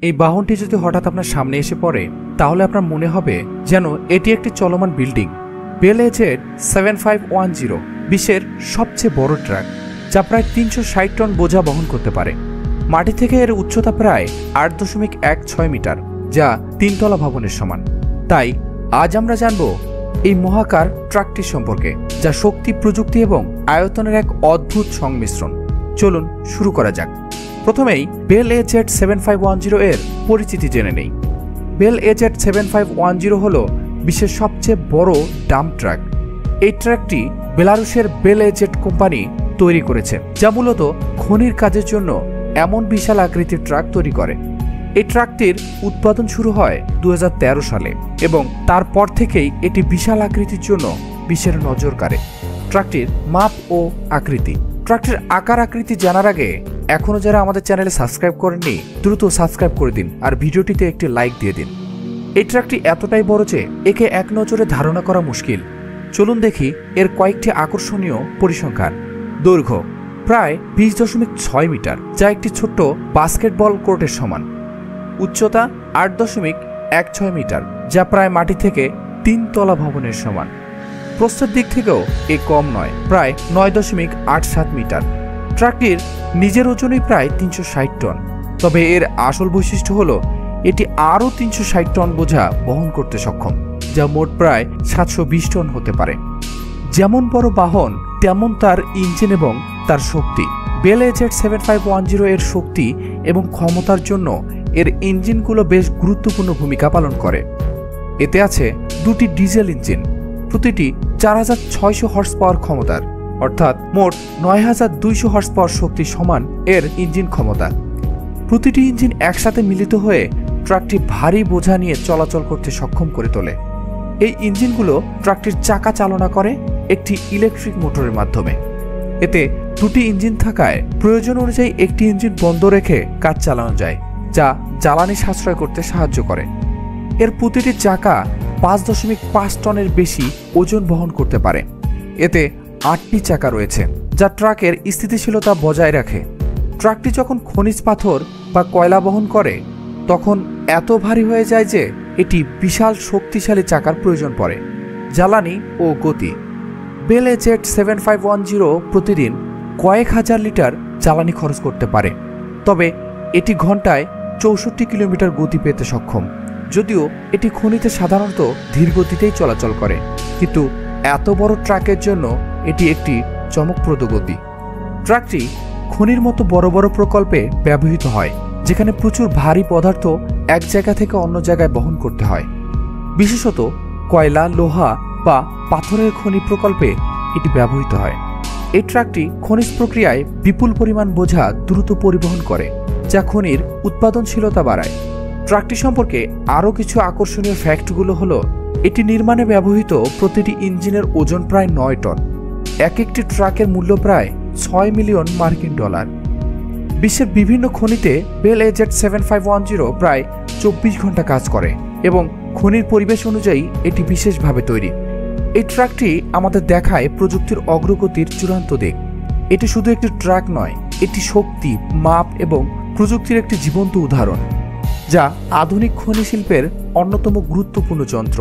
এই বাহনটি যদি হঠাৎ আপনার সামনে এসে পড়ে তাহলে আপনার মনে হবে যেন এটি একটি চলমান বিল্ডিং। বেল এজেড 7510 বিশ্বের সবচেয়ে বড় ট্রাক, যা প্রায় 360 টন বোঝা বহন করতে পারে। মাটি থেকে এর উচ্চতা প্রায় 8.16 মিটার, যা 3 তলা ভবনের সমান। তাই আজ আমরা জানব এই মহাকার ট্রাকটি সম্পর্কে, যা শক্তি, প্রযুক্তি এবং আয়তনের এক অদ্ভুত সংমিশ্রণ। চলুন শুরু করা যাক। প্রথমেই বেল এজেড 7510 এর পরিচিতি জেনে নেই। বেল এজেড 7510 হল বিশ্বের সবচেয়ে বড় ডাম্প ট্রাক। এই ট্রাকটি বেলারুশের বেল এজেড কোম্পানি তৈরি করেছে, যা মূলত খনির কাজের জন্য এমন বিশাল আকৃতির ট্রাক তৈরি করে। এই ট্রাকটির উৎপাদন শুরু হয় 2013 সালে এবং তারপর থেকেই এটি বিশাল আকৃতির জন্য বিশ্বের নজর কাড়ে। ট্রাকটির মাপ ও আকৃতি। ট্রাকটির আকার আকৃতি জানার আগে এখনও যারা আমাদের চ্যানেলে সাবস্ক্রাইব করেননি দ্রুত সাবস্ক্রাইব করে দিন আর ভিডিওটিতে একটি লাইক দিয়ে দিন। এই ট্রাকটি এতটাই বড় যে একে এক নজরে ধারণা করা মুশকিল। চলুন দেখি এর কয়েকটি আকর্ষণীয় পরিসংখ্যান। দৈর্ঘ্য প্রায় 20.6 মিটার, যা একটি ছোট্ট বাস্কেটবল কোর্টের সমান। উচ্চতা 8.16 মিটার, যা প্রায় মাটি থেকে 3 তলা ভবনের সমান। প্রস্থের দিক থেকেও এ কম নয়, প্রায় 9.87 মিটার। ট্রাকটির নিজের ওজনই প্রায় 360 টন। তবে এর আসল বৈশিষ্ট্য হল এটি আরও 360 টন বোঝা বহন করতে সক্ষম, যা মোট প্রায় 720 টন হতে পারে। যেমন বড় বাহন তেমন তার ইঞ্জিন এবং তার শক্তি। বেল এজেড 7510 এর শক্তি এবং ক্ষমতার জন্য এর ইঞ্জিনগুলো বেশ গুরুত্বপূর্ণ ভূমিকা পালন করে। এতে আছে দুটি ডিজেল ইঞ্জিন, প্রতিটি 4600 হর্স পাওয়ার ক্ষমতার, অর্থাৎ মোট 9200 হর্স পাওয়ার শক্তি সমান এর ইঞ্জিন ক্ষমতা। প্রতিটি ইঞ্জিন একসাথে মিলিত হয়ে ট্রাকটি ভারী বোঝা নিয়ে চলাচল করতে সক্ষম করে তোলে। এই ইঞ্জিনগুলো ট্রাকটির চাকা চালনা করে একটি ইলেকট্রিক মোটরের মাধ্যমে। এতে দুটি ইঞ্জিন থাকায় প্রয়োজন অনুযায়ী একটি ইঞ্জিন বন্ধ রেখে কাজ চালানো যায়, যা জ্বালানি সাশ্রয় করতে সাহায্য করে। এর প্রতিটি চাকা 5.5 টনের বেশি ওজন বহন করতে পারে। এতে 8টি চাকা রয়েছে, যা ট্রাকের স্থিতিশীলতা বজায় রাখে। ট্রাকটি যখন খনিজ পাথর বা কয়লা বহন করে তখন এত ভারী হয়ে যায় যে এটি বিশাল শক্তিশালী চাকার প্রয়োজন পড়ে। জ্বালানি ও গতি। বেল এজেড 7510 প্রতিদিন কয়েক হাজার লিটার জ্বালানি খরচ করতে পারে, তবে এটি ঘন্টায় 64 কিলোমিটার গতি পেতে সক্ষম। যদিও এটি খনিতে সাধারণত ধীর গতিতেই চলাচল করে, কিন্তু এত বড় ট্রাকের জন্য এটি একটি চমকপ্রদ গতি। ট্রাকটি খনির মতো বড় বড় প্রকল্পে ব্যবহৃত হয়, যেখানে প্রচুর ভারী পদার্থ এক জায়গা থেকে অন্য জায়গায় বহন করতে হয়। বিশেষত কয়লা, লোহা বা পাথরের খনি প্রকল্পে এটি ব্যবহৃত হয়। এই ট্রাকটি খনিজ প্রক্রিয়ায় বিপুল পরিমাণ বোঝা দ্রুত পরিবহন করে, যা খনির উৎপাদনশীলতা বাড়ায়। ট্রাকটি সম্পর্কে আরও কিছু আকর্ষণীয় ফ্যাক্টগুলো হলো, এটি নির্মাণে ব্যবহৃত প্রতিটি ইঞ্জিনের ওজন প্রায় 9 টন। এক একটি ট্রাকের মূল্য প্রায় 6 মিলিয়ন মার্কিন ডলার। বিশ্বের বিভিন্ন খনিতে বেল এজেড 7510 প্রায় 24 ঘন্টা কাজ করে এবং খনির পরিবেশ অনুযায়ী এটি বিশেষভাবে তৈরি। এই ট্রাকটি আমাদের দেখায় প্রযুক্তির অগ্রগতির চূড়ান্ত দিক। এটি শুধু একটি ট্রাক নয়, এটি শক্তি, মাপ এবং প্রযুক্তির একটি জীবন্ত উদাহরণ, যা আধুনিক খনি শিল্পের অন্যতম গুরুত্বপূর্ণ যন্ত্র।